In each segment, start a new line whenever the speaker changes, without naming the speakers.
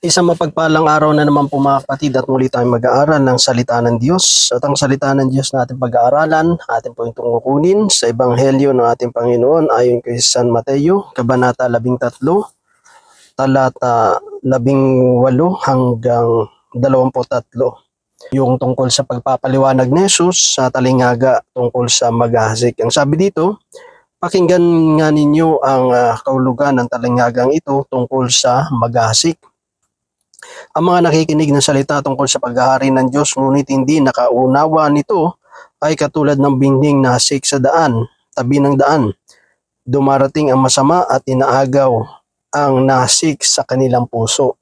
Isang mapagpalang araw na naman po mga kapatid at muli tayong mag-aaral ng salita ng Diyos. At ang salita ng Diyos na ating pag-aaralan, atin po itong kukunin sa Ebanghelyo ng ating Panginoon ayon kay San Mateo, Kabanata 13, talata 18 hanggang 23. Yung tungkol sa pagpapaliwanag ni Jesus sa talinghaga tungkol sa maghahasik. Ang sabi dito, pakinggan nga ninyo ang kahulugan ng talinghagang ito tungkol sa maghahasik. Ang mga nakikinig ng salita tungkol sa paghahari ng Diyos ngunit hindi nakaunawa nito ay katulad ng binhing na hasik sa daan, tabi ng daan. Dumarating ang masama at inaagaw ang nasik sa kanilang puso.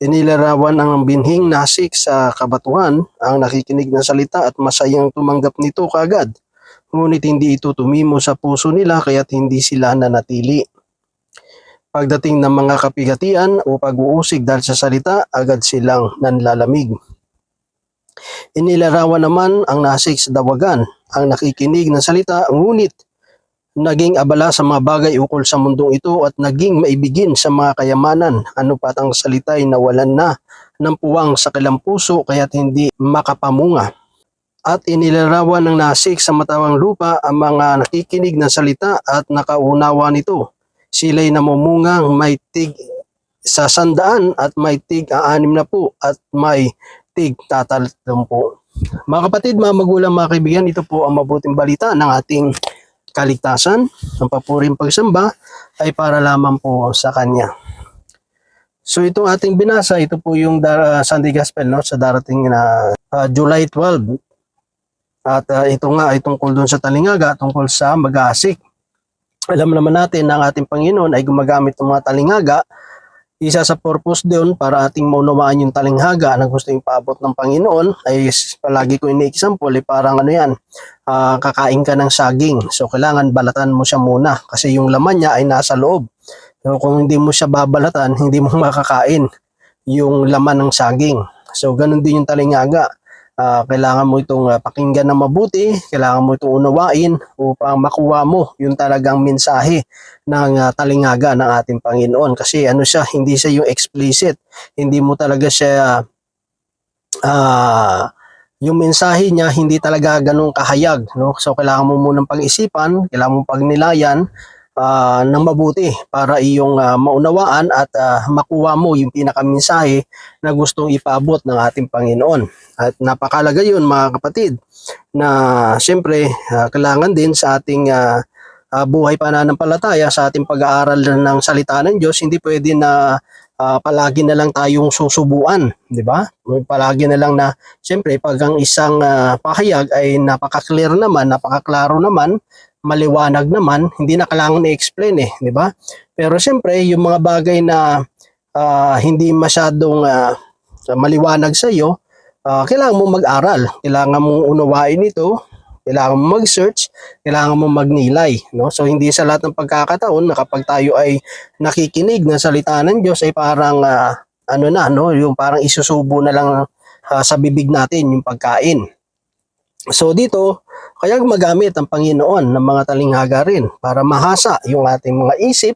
Inilarawan ang binhing nasik sa kabatuhan ang nakikinig ng salita at masayang tumanggap nito kaagad. Ngunit hindi ito tumimo sa puso nila kaya't hindi sila nanatili. Pagdating ng mga kapigatian o pag-uusig dahil sa salita, agad silang nanlalamig. Inilarawan naman ang nasik sa dawagan, ang nakikinig ng salita, ngunit naging abala sa mga bagay ukol sa mundong ito at naging maibigin sa mga kayamanan. Ano pat ang salita ay nawalan na ng puwang sa kanilang puso kaya't hindi makapamunga. At inilarawan ng nasik sa matawang lupa ang mga nakikinig ng salita at nakaunawa nito. Sila'y namumungang may tig sa 100 at may tig 60 at may tig 30. Mga kapatid, mga magulang, mga kaibigan, ito po ang mabuting balita ng ating kaligtasan. Ang papuring pagsamba ay para lamang po sa Kanya. So itong ating binasa, ito po yung Sunday Gospel sa darating na July 12. At ito nga ay tungkol doon sa talinghaga, tungkol sa maghahasik. Alam naman natin na ang ating Panginoon ay gumagamit ng mga talinghaga. Isa sa purpose doon para ating maunawaan yung talinghaga na gusto ipaabot ng Panginoon ay palagi ko ini-example parang kakain ka ng saging. So kailangan balatan mo siya muna kasi yung laman niya ay nasa loob. So kung hindi mo siya babalatan, hindi mo makakain yung laman ng saging. So ganun din yung talinghaga. Kailangan mo itong pakinggan na mabuti, kailangan mo itong unawain upang makuha mo yung talagang mensahe ng talinghaga ng ating Panginoon. Kasi hindi siya yung explicit, hindi mo talaga siya, yung mensahe niya hindi talaga ganun kahayag. No? So kailangan mo munang pag-isipan, kailangan mo pagnilayan ng mabuti para iyong maunawaan at makuha mo yung pinakamensahe na gustong ipaabot ng ating Panginoon. At napakalaga yun mga kapatid na siyempre kailangan din sa ating buhay pananampalataya, sa ating pag-aaral ng salita ng Diyos, hindi pwede na palagi na lang tayong susubuan, di ba? Palagi na lang na siyempre pag ang isang pahayag ay napaka-clear naman, napaka-klaro naman, maliwanag naman, hindi na kailangan i-explain di ba? Pero siyempre, yung mga bagay na hindi masyadong maliwanag sa iyo, kailangan mo mag-aral, kailangan mo unawain ito, kailangan mo mag-search, kailangan mo magnilay, no? So hindi sa lahat ng pagkakataon na kapag tayo ay nakikinig ng salita ng Diyos ay parang yung parang isusubo na lang sa bibig natin yung pagkain. So dito, kaya magamit ang Panginoon ng mga talinghaga rin para mahasa yung ating mga isip,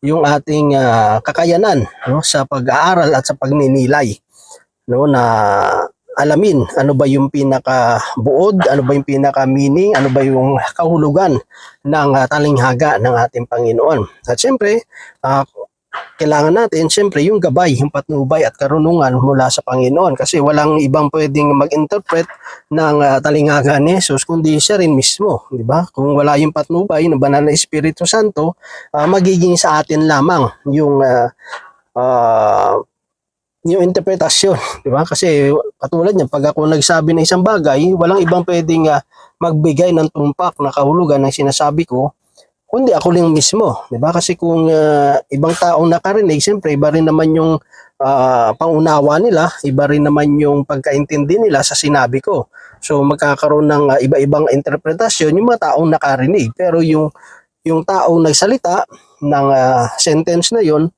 yung ating kakayanan sa pag-aaral at sa pagninilay, na alamin ano ba yung pinaka-buod, ano ba yung pinaka-meaning, ano ba yung kahulugan ng talinghaga ng ating Panginoon. At siyempre, kailangan natin siyempre yung gabay, yung patnubay at karunungan mula sa Panginoon kasi walang ibang pwedeng mag-interpret ng talinghaga ni Jesus kundi siya rin mismo, di ba? Kung wala yung patnubay ng Banal na Espiritu Santo, magiging sa atin lamang yung interpretasyon, di ba? Kasi katulad niyan, pag ako nagsabi ng isang bagay, walang ibang pwedeng magbigay ng tumpak na kahulugan ng sinasabi ko kundi ako lang mismo, di ba? Kasi kung ibang taong nakarinig, siyempre iba rin naman yung pangunawa nila, iba rin naman yung pagkaintindi nila sa sinabi ko. So magkakaroon ng iba-ibang interpretasyon yung mga taong nakarinig. Pero yung taong nagsalita ng sentence na yon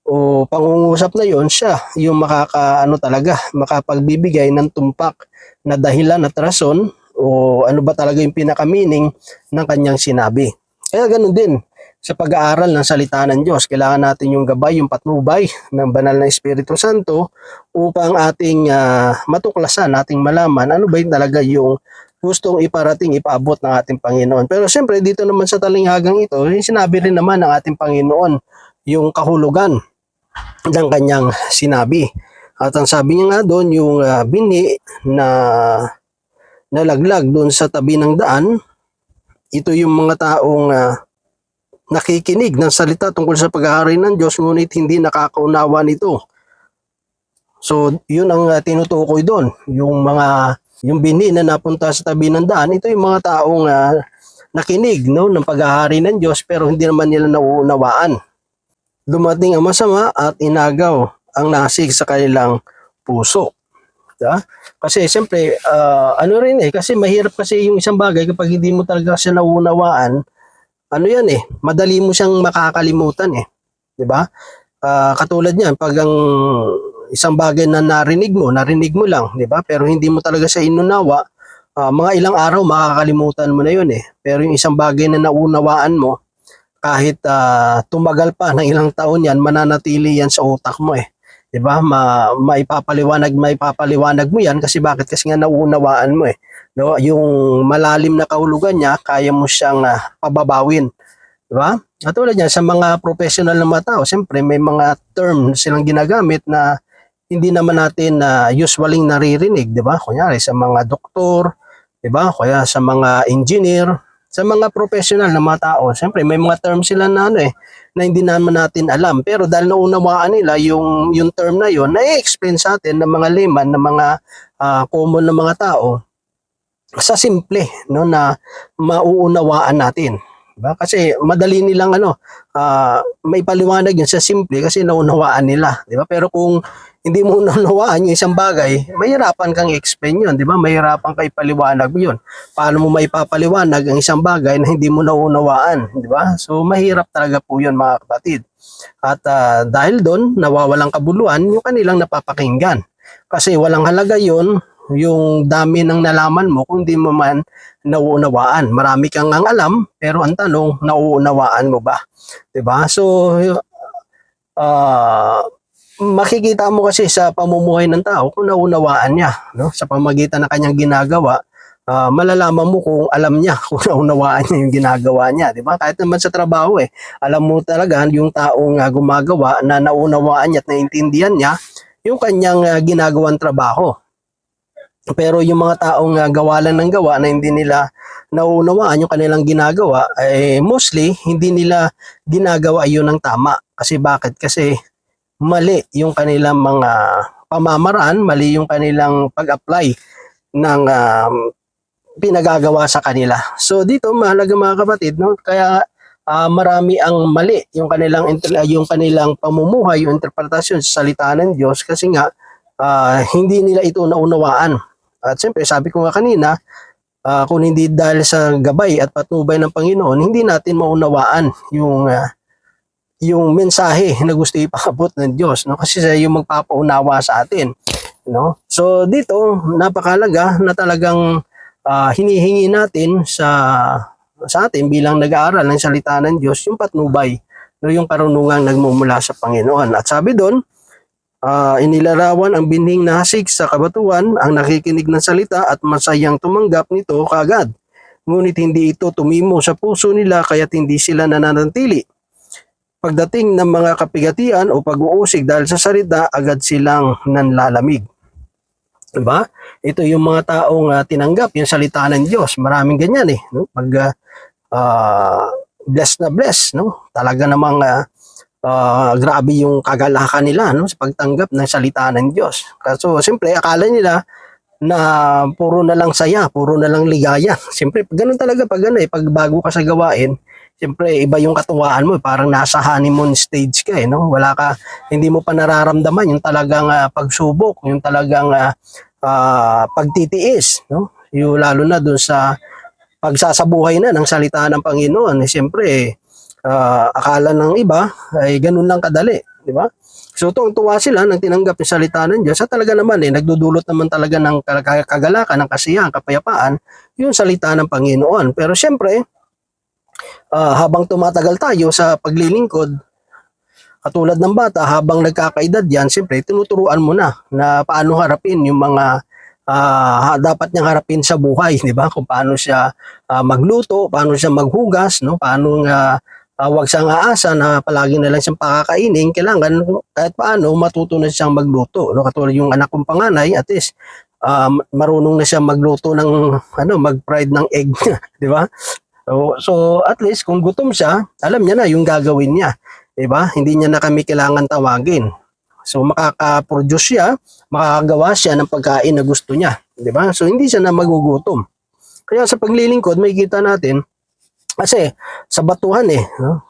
o pangungusap na yon, siya yung makapagbibigay ng tumpak na dahilan at rason o ano ba talaga yung pinaka-meaning ng kanyang sinabi. Kaya ganun din, sa pag-aaral ng salita ng Diyos. Kailangan natin yung gabay, yung patnubay ng banal na Espiritu Santo upang ating matuklasan, ating malaman ano ba yung talaga yung gustong iparating, ipaabot ng ating Panginoon. Pero siyempre, dito naman sa talinghagang ito, sinabi rin naman ng ating Panginoon yung kahulugan ng kanyang sinabi. At ang sabi niya nga doon, yung bini na nalaglag doon sa tabi ng daan, ito yung mga taong nakikinig ng salita tungkol sa pag-aari ng Diyos, ngunit hindi nakakaunawa nito. So, yun ang tinutukoy doon. Yung bini na napunta sa tabi ng daan, ito yung mga taong nakinig ng pag-aari ng Diyos pero hindi naman nila nauunawaan. Dumating ang masama at inagaw ang nasig sa kanilang puso. Diba? Kasi siyempre, kasi mahirap kasi yung isang bagay kapag hindi mo talaga siya nauunawaan, madali mo siyang makakalimutan eh. 'Di ba? Katulad niyan, pag ang isang bagay na narinig mo lang, 'di ba? Pero hindi mo talaga siya inunawa, mga ilang araw makakalimutan mo na 'yun eh. Pero yung isang bagay na naunawaan mo, kahit tumagal pa ng ilang taon yan, mananatili yan sa utak mo eh. 'Di ba? Maipapaliwanag mo yan kasi bakit? Kasi nga nauunawaan mo eh. No, yung malalim na kahulugan niya, kaya mo siyang pababawin. Di ba? At tulad niya, sa mga professional na mga tao, siyempre may mga term silang ginagamit na hindi naman natin usually naririnig, di ba? Kunyari sa mga doktor, di ba? Kaya sa mga engineer, sa mga professional na mga tao, siyempre may mga term sila na na hindi naman natin alam. Pero dahil naunawaan nila yung term na yun, na-explain sa atin ng mga layman, ng mga common na mga tao, sa simple na mauunawaan natin. Diba? Kasi madali nilang may paliwanag yun sa simple kasi naunawaan nila. Diba? Pero kung hindi mo naunawaan yung isang bagay, mahirapan kang explain yun. Diba? Mahirapan kang ipaliwanag yun. Paano mo maipapaliwanag ang isang bagay na hindi mo naunawaan? Diba? So mahirap talaga po yun mga kapatid. At dahil doon, nawawalang kabuluhan yung kanilang napapakinggan. Kasi walang halaga yun yung dami ng nalaman mo kung di mo man nauunawaan. Marami kang ang alam, pero ang tanong, nauunawaan mo ba? 'Di ba? So, makikita mo kasi sa pamumuhay ng tao kung naunawaan niya. No? Sa pamagitan ng kanyang ginagawa, malalaman mo kung alam niya, kung naunawaan niya yung ginagawa niya. 'Di ba? Kahit naman sa trabaho alam mo talaga yung taong gumagawa na naunawaan niya at naintindihan niya yung kanyang ginagawang trabaho. Pero yung mga taong gawa lang ng gawa na hindi nila nauunawaan yung kanilang ginagawa, mostly hindi nila ginagawa yun ng tama. Kasi bakit? Kasi mali yung kanilang mga pamamaraan, mali yung kanilang pag-apply ng pinagagawa sa kanila. So dito mahalaga mga kapatid, no? Kaya marami ang mali yung kanilang pamumuhay, yung interpretasyon sa salita ng Diyos kasi nga hindi nila ito naunawaan. At siyempre, sabi ko nga kanina, kung hindi dahil sa gabay at patnubay ng Panginoon, hindi natin maunawaan yung mensahe na gusto ipaabot ng Diyos. No? Kasi siya yung magpapaunawa sa atin. No? So dito, napakalaga na talagang hinihingi natin sa atin bilang nag-aaral ng salita ng Diyos, yung patnubay, no? Yung karunungang nagmumula sa Panginoon. At sabi doon, inilarawan ang binhing nasig sa kabatuan, ang nakikinig ng salita at masayang tumanggap nito kagad. Ngunit hindi ito tumimo sa puso nila kaya't hindi sila nananatili. Pagdating ng mga kapigatian o pag-uusig dahil sa salita, agad silang nanlalamig. Diba? Ito yung mga taong tinanggap yung salita ng Diyos. Maraming ganyan no? Pag bless na bless, no? Talaga namang grabe yung kagalakan nila no, sa pagtanggap ng salita ng Diyos. Kaso siyempre akala nila na puro na lang saya, puro na lang ligaya. Siyempre ganun talaga pag pag bago ka sa gawain, siyempre iba yung katuwaan mo, parang nasa honeymoon stage ka no. Hindi mo pa nararamdaman yung talagang pagsubok, yung talagang pagtitiis no. Yung lalo na doon sa pagsasabuhay na ng salita ng Panginoon, siyempre akala ng iba ay ganun lang kadali, di ba? So tuwa sila nang tinanggap yung salita ng Diyos. At talaga naman nagdudulot naman talaga ng kagalakan, ng kasiyahan, kapayapaan yung salita ng Panginoon. Pero siyempre, Habang tumatagal tayo sa paglilingkod, katulad ng bata, habang nagkakaedad yan, siyempre tinuturuan mo na paano harapin yung mga dapat niyang harapin sa buhay, di ba? Kung paano siya magluto, paano siya maghugas, no? Paano nga wag siyang aasa na palagi na lang siyang pakakainin, kailangan kahit paano matuto na siyang magluto, no? Katulad yung anak kong panganay, at least marunong na siya magluto ng mag-fried ng egg, di ba? So at least kung gutom siya, alam niya na yung gagawin niya. 'Di ba? Hindi niya na kami kailangan tawagin. So makaka-produce siya, makakagawa siya ng pagkain na gusto niya, 'di ba? So hindi siya na magugutom. Kaya sa paglilingkod, makikita natin kasi sa batuhan no?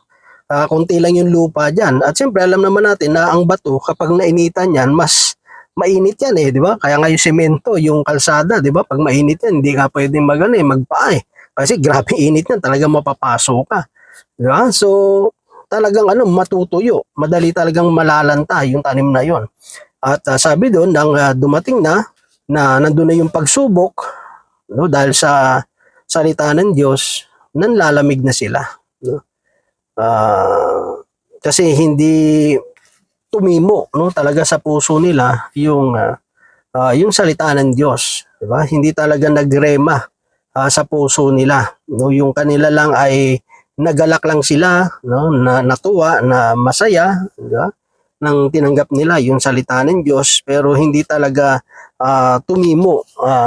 Konti lang yung lupa diyan. At siyempre alam naman natin na ang bato kapag nainitan yan, mas mainit yan 'di ba? Kaya nga yung semento, yung kalsada, 'di ba? Pag mainit yan, hindi ka pwedeng magpaa Kasi grabe init yan, talagang mapapasok ka. 'Di ba? So talagang matutuyo, madali talagang malalanta yung tanim na yon. At sabi doon nang dumating na nandun na yung pagsubok, no, dahil sa salita ng Diyos, nanlalamig na sila, no? Kasi hindi tumimo, no, talaga sa puso nila yung salita ng Diyos, di ba? Hindi talaga nagrema sa puso nila, no, yung kanila lang ay nagalak lang sila, no, na natuwa, na masaya, diba? Nang tinanggap nila yung salita ng Diyos, pero hindi talaga tumimo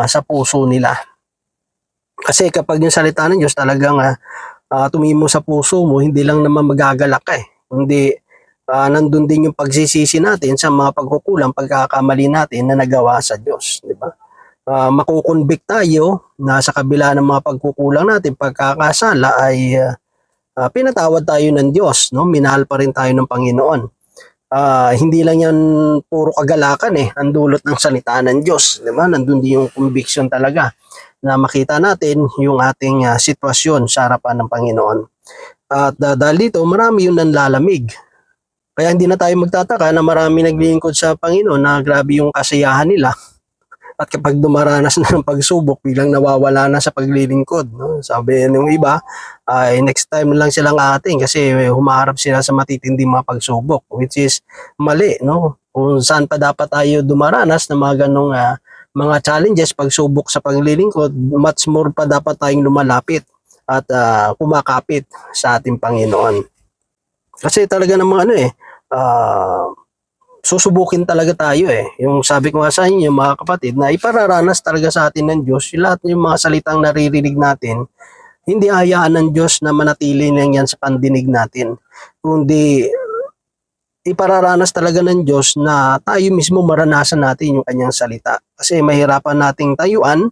sa puso nila. Kasi kapag yung salita ng Diyos talagang tumimo sa puso mo, hindi lang naman magagalak ka kundi nandun din yung pagsisisi natin sa mga pagkukulang, pagkakamali natin na nagawa sa Diyos, di ba? Makukonvict tayo na sa kabila ng mga pagkukulang natin, pagkakasala ay pinatawad tayo ng Diyos, no? Minahal pa rin tayo ng Panginoon. Hindi lang yan puro kagalakan ang dulot ng salita ng Diyos, di ba? Nandun din yung conviction talaga na makita natin yung ating sitwasyon sa harapan ng Panginoon. At dahil dito, marami yung nanlalamig. Kaya hindi na tayo magtataka na marami naglilingkod sa Panginoon na grabe yung kasiyahan nila. At kapag dumaranas na ng pagsubok, biglang nawawala na sa paglilingkod, no? Sabi ng iba, ay next time lang silang ating kasi humaharap sila sa matitinding mga pagsubok, which is mali, no? Kung saan pa dapat tayo dumaranas ng mga ganong mga challenges, pagsubok sa paglilingkod, much more pa dapat tayong lumalapit at kumakapit sa ating Panginoon. Kasi talaga namang susubukin talaga tayo Yung sabi ko nga sa inyo mga kapatid, na ipararanas talaga sa atin ng Diyos, yung lahat yung mga salitang naririnig natin, hindi hayaan ng Diyos na manatili lang yan sa pandinig natin, kundi ipararanas talaga ng Diyos na tayo mismo maranasan natin yung kanyang salita. Kasi mahirapan nating tayuan,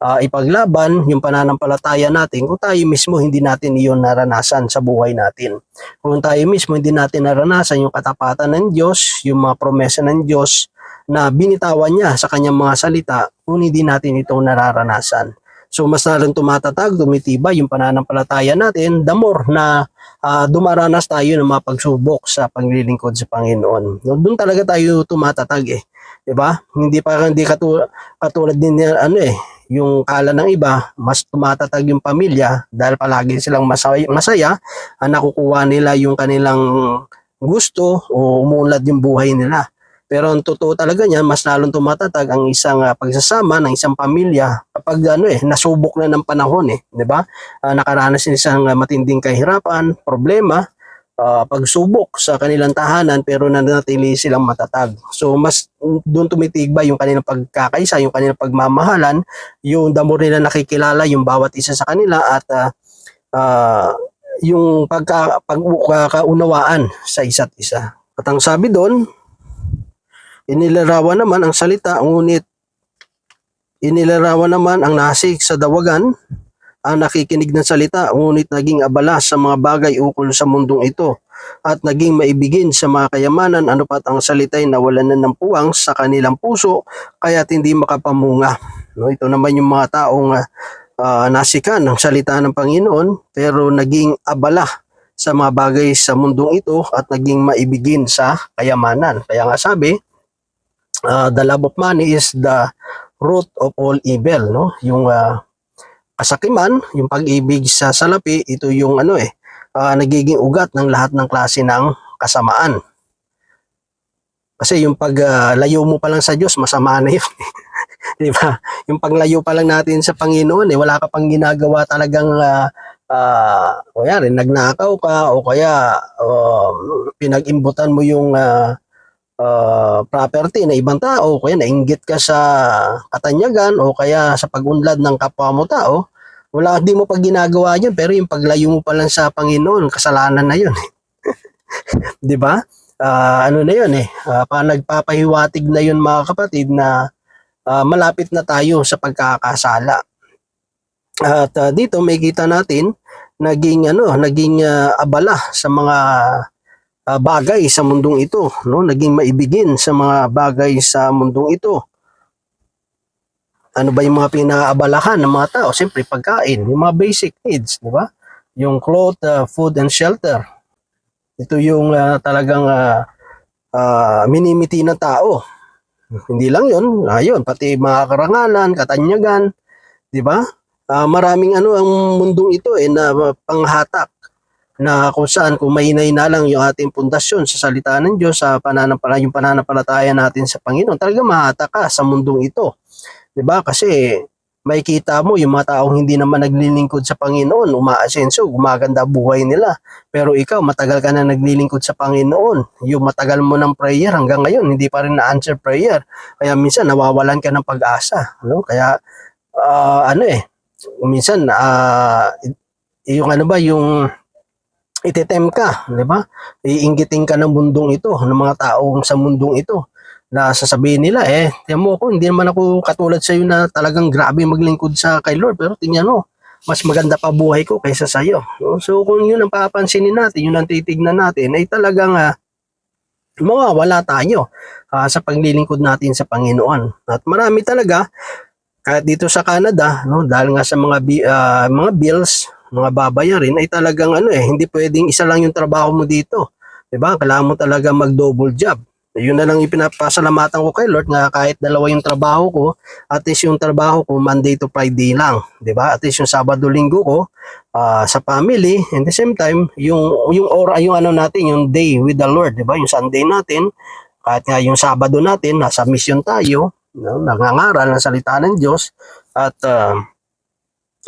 ipaglaban yung pananampalataya natin kung tayo mismo hindi natin iyon naranasan sa buhay natin. Kung tayo mismo hindi natin naranasan yung katapatan ng Diyos, yung mga promesa ng Diyos na binitawan niya sa kanyang mga salita, kung hindi natin ito nararanasan. So mas lalong tumatatag, tumitibay yung pananampalataya natin, the more na dumaranas tayo ng mga pagsubok sa paglilingkod sa Panginoon. Doon talaga tayo tumatatag 'di ba? Hindi katulad din yung kala ng iba, mas tumatatag yung pamilya dahil palagi silang masaya, nakukuha nila yung kanilang gusto o umuunlad yung buhay nila. Pero ang totoo talaga niyan, mas lalong tumatatag ang isang pagsasama ng isang pamilya kapag nasubok na ng panahon 'di ba? Nakaranas ng isang matinding kahirapan, problema, pagsubok sa kanilang tahanan, pero nanatili silang matatag. So mas doon tumitibay yung kanilang pagkakaisa, yung kanilang pagmamahalan, yung damo nila nakikilala yung bawat isa sa kanila at yung pagkakaunawaan sa isa't isa. At ang sabi doon, inilarawan naman ang salita, ngunit inilarawan naman ang nasik sa dawagan, ang nakikinig ng salita, ngunit naging abala sa mga bagay ukol sa mundong ito, at naging maibigin sa mga kayamanan, ano pat ang salita'y nawalan na ng puwang sa kanilang puso, kaya't hindi makapamunga. No, ito naman yung mga taong nasikan ng salita ng Panginoon, pero naging abala sa mga bagay sa mundong ito at naging maibigin sa kayamanan. Kaya nga sabi, the love of money is the root of all evil, no? Yung kasakiman, yung pag-ibig sa salapi, ito yung nagiging ugat ng lahat ng klase ng kasamaan. Kasi yung paglayo mo pa lang sa Diyos, masama na yun. Di ba? Yung paglayo pa lang natin sa Panginoon, wala ka pang ginagawa talagang o yan, nagnakaw ka o kaya pinag-imbutan mo yung property na ibang tao, o kaya nainggit ka sa katanyagan o kaya sa pag-unlad ng kapwa mo tao, di mo pa ginagawa yun, pero yung paglayo mo pa lang sa Panginoon, kasalanan na yun. Di ba? Ano na yun nagpapahiwatig na yun mga kapatid na malapit na tayo sa pagkakasala. At dito may kita natin naging abala sa mga bagay sa mundong ito, no? Naging maibigin sa mga bagay sa mundong ito. Ano ba yung mga pinaabalahan ng mga tao? Siyempre pagkain, yung mga basic needs, di ba? Yung cloth, food and shelter. Ito yung talagang minimiti ng tao. Hindi lang yun, pati mga karangalan, katanyagan, di ba? Maraming ang mundong ito na panghatak na kung saan kung mahinay na lang yung ating pundasyon sa salita ng Diyos, sa yung pananampalataya natin sa Panginoon, talaga mahatak ka sa mundong ito. 'Di ba? Kasi makikita mo yung mga taong hindi naman naglilingkod sa Panginoon, umaasenso, gumaganda buhay nila. Pero ikaw, matagal ka na naglilingkod sa Panginoon. Yung matagal mo ng prayer hanggang ngayon, hindi pa rin na-answer prayer. Kaya minsan nawawalan ka ng pag-asa. No? Kaya minsan yung yung itetem ka, di ba? Iinggitin ka ng mundong ito, ng mga taong sa mundong ito, na sasabihin nila, tingnan mo ako, hindi naman ako katulad sa iyo na talagang grabe maglingkod sa kay Lord, pero tingnan mo, mas maganda pa buhay ko kaysa sa iyo. So kung yun ang papansinin natin, yun ang titignan natin, ay talagang mawawala tayo sa paglilingkod natin sa Panginoon. At marami talaga, kahit dito sa Canada, no, dahil nga sa mga bills, mga babayarin, ay talagang hindi pwedeng isa lang yung trabaho mo dito. 'Di ba? Kailangan mo talaga mag-double job. Yun na lang ipinapasalamatan ko kay Lord na kahit dalawa yung trabaho ko, at least yung trabaho ko Monday to Friday lang, 'di ba? At least yung Sabado Linggo ko sa family, and the same time yung natin, yung day with the Lord, 'di ba? Yung Sunday natin, kahit nga yung Sabado natin nasa mission tayo, no? Nangangaral ng salita ng Diyos, at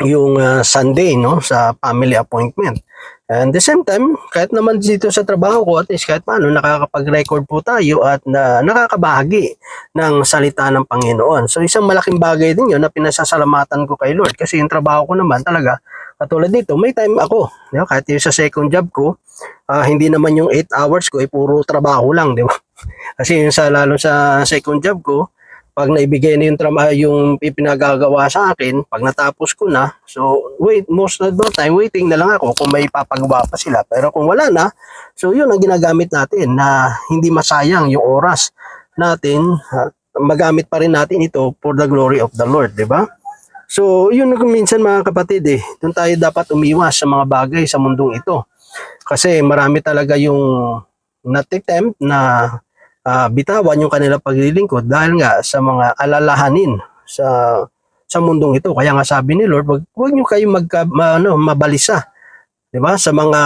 yung Sunday, no, sa family appointment. And the same time, kahit naman dito sa trabaho ko, at least kahit paano nakakapag-record po tayo at nakakabahagi ng salita ng Panginoon. So isang malaking bagay din yun na pinasasalamatan ko kay Lord, kasi yung trabaho ko naman talaga, katulad dito, may time ako, kahit yung sa second job ko, hindi naman yung 8 hours ko, puro trabaho lang, di ba? Kasi lalo sa second job ko, pag naibigay na yung trabaho, yung pinagagawa sa akin, pag natapos ko na, so most of the time, waiting na lang ako kung may papagawa pa sila. Pero kung wala na, so yun ang ginagamit natin, na hindi masayang yung oras natin, magamit pa rin natin ito for the glory of the Lord, di ba? So yun minsan mga kapatid, doon tayo dapat umiwas sa mga bagay sa mundong ito. Kasi marami talaga yung natitempt na bitawan yung kanilang paglilingkod dahil nga sa mga alalahanin sa mundong ito. Kaya nga sabi ni Lord, wag niyo kayo mabalisa, 'di ba? Sa mga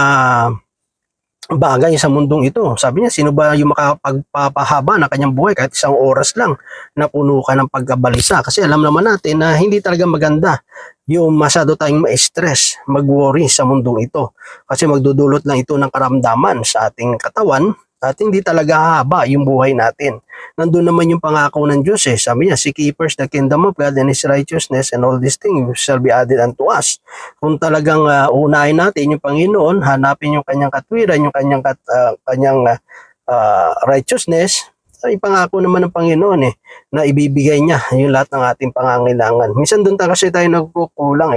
bagay sa mundong ito. Sabi niya, sino ba yung makapagpapahaba ng kanyang buhay kahit isang oras lang na puno ka ng pagkabalisa? Kasi alam naman natin na hindi talaga maganda yung masyado tayong ma-stress, mag-worry sa mundong ito. Kasi magdudulot lang ito ng karamdaman sa ating katawan, at hindi talaga haba yung buhay natin. Nandun naman yung pangako ng Diyos Sabi niya, seek ye first the kingdom of God and His righteousness, and all these things shall be added unto us. Kung talagang unahin natin yung Panginoon, hanapin yung kanyang katwiran, yung kanyang righteousness, ay pangako naman ng Panginoon na ibibigay niya yung lahat ng ating pangangailangan. Minsan doon kasi tayo nagkukulang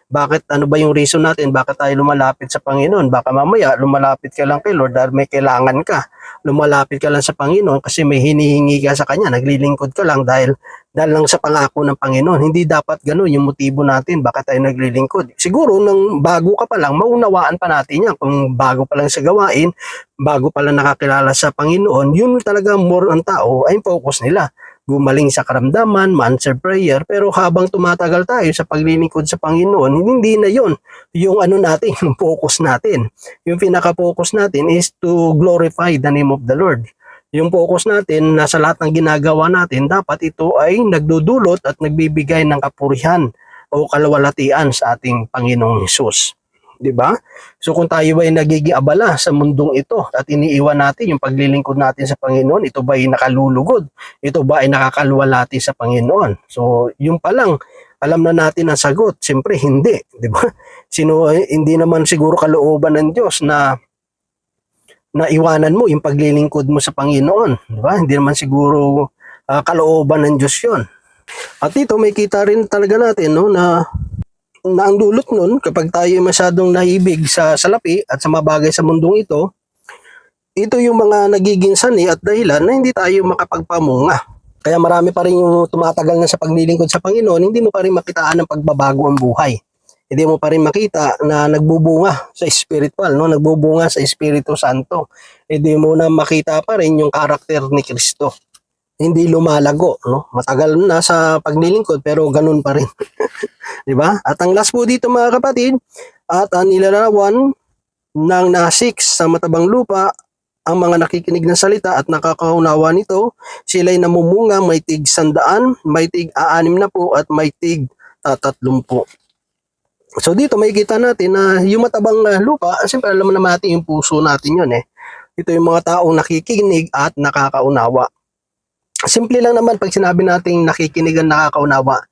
Bakit, ano ba yung reason natin? Bakit tayo lumalapit sa Panginoon? Baka mamaya lumalapit ka lang kay Lord dahil may kailangan ka. Lumalapit ka lang sa Panginoon kasi may hinihingi ka sa Kanya. Naglilingkod ka lang dahil lang sa pangako ng Panginoon. Hindi dapat gano'n yung motibo natin. Bakit tayo naglilingkod? Siguro nang bago ka pa lang, maunawaan pa natin yan. Kung bago pa lang sa gawain, bago pa lang nakakilala sa Panginoon, yun talaga more ang tao ay focus nila. gumaling sa karamdaman, ma-answer prayer. Pero habang tumatagal tayo sa paglilingkod sa Panginoon, hindi na yon yung ano natin, yung focus natin. Yung pinaka-focus natin is to glorify the name of the Lord. Yung focus natin na sa lahat ng ginagawa natin, dapat ito ay nagdudulot at nagbibigay ng kapurihan o kalwalatian sa ating Panginoong Hesus. 'Di ba? So kung tayo ay nagiging abala sa mundong ito at iniiwan natin yung paglilingkod natin sa Panginoon, ito ba ay nakalulugod? Ito ba ay nakakalwalati sa Panginoon? So yung pa lang, alam na natin ang sagot. Siyempre hindi, 'di ba? Hindi naman siguro kalooban ng Diyos na iwanan mo yung paglilingkod mo sa Panginoon, 'di ba? Hindi naman siguro kalooban ng Diyos 'yon. At dito may kita rin talaga natin, no, na ang dulot nun kapag tayo masyadong naibig sa salapi at sa mga bagay sa mundong ito yung mga nagiging sani at dahilan na hindi tayo makapagpamunga. Kaya marami pa rin yung tumatagal na sa paglilingkod sa Panginoon, hindi mo pa rin makitaan ng pagbabago ang buhay. Hindi mo pa rin makita na nagbubunga sa spiritual, no? Nagbubunga sa Espiritu Santo. Hindi mo na makita pa rin yung karakter ni Kristo. Hindi lumalago, no? Matagal na sa paglilingkod pero ganun pa rin. 'Di ba? At ang last po dito mga kapatid, at ang nilarawan ng nasik sa matabang lupa ang mga nakikinig ng salita at nakakaunawa nito, sila'y namumunga, may tig 100, may tig 60 at may tig 30. So dito may kita natin na yung matabang lupa, siyempre alam naman natin yung puso natin yun eh. Ito yung mga taong nakikinig at nakakaunawa. Simple lang naman pag sinabi nating nakikinig at nakakaunawa.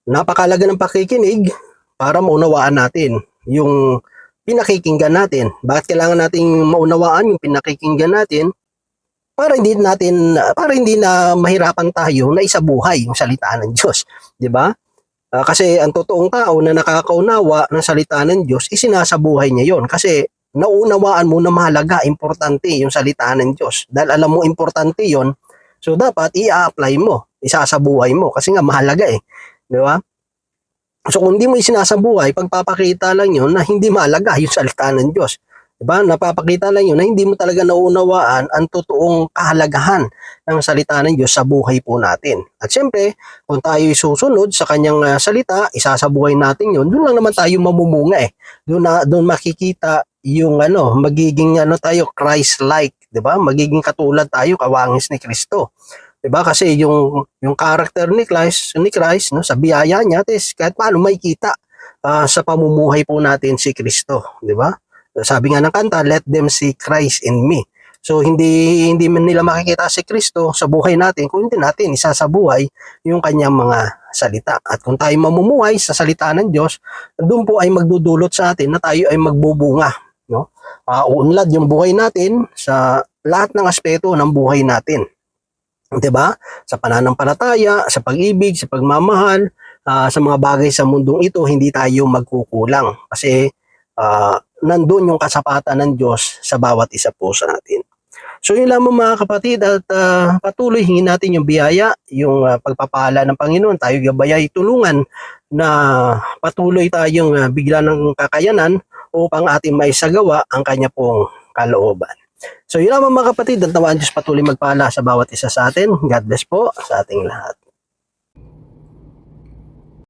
Napakalaga ng pakikinig para maunawaan natin yung pinakikinggan natin. Bakit kailangan nating maunawaan yung pinakikinggan natin? Para hindi na mahirapan tayo na isabuhay yung salita ng Diyos, 'di ba? Kasi ang totoong tao na nakakaunawa ng salita ng Diyos, isinasabuhay niya 'yon kasi naunawaan mo na mahalaga, importante yung salita ng Diyos. Dahil alam mo importante 'yon, so dapat i-apply mo, isasabuhay mo kasi nga mahalaga eh. 'Di ba? So kung hindi mo isinasabuhay, pagpapakita lang 'yon na hindi mahalaga yung salita ng Diyos. 'Di ba? Napapakita lang 'yon na hindi mo talaga nauunawaan ang totoong kahalagahan ng salita ng Diyos sa buhay po natin. At siyempre, kung tayo susunod sa kanyang salita, isasabuhay natin 'yon. Doon lang naman tayo mamumunga eh. Doon makikita yung magiging tayo Christ-like, 'di ba? Magiging katulad tayo, kawangis ni Kristo. 'Di ba? Kasi yung character ni Christ, no, sa biyaya niya, kahit paano makikita sa pamumuhay po natin si Kristo, 'di ba? Sabi nga ng kanta, let them see Christ in me. So hindi man nila makikita si Kristo sa buhay natin kung hindi natin isasabuhay yung kanyang mga salita. At kung tayo mamumuhay sa salita ng Diyos, doon po ay magdudulot sa atin na tayo ay magbubunga, no? Uunlad yung buhay natin sa lahat ng aspeto ng buhay natin. 'Di ba? Sa pananampalataya, sa pag-ibig, sa pagmamahal, sa mga bagay sa mundong ito, hindi tayo magkukulang kasi nandun yung kasapatan ng Diyos sa bawat isa po sa atin. So yun lamang mga kapatid, at patuloy hingin natin yung biyaya, yung pagpapala ng Panginoon, tayo gabayay tulungan na patuloy tayong bigla ng kakayanan upang ating maisagawa ang kanya pong kalooban. So yun lamang mga kapatid, ang tawaan Diyos patuloy magpala sa bawat isa sa atin. God bless po sa ating lahat.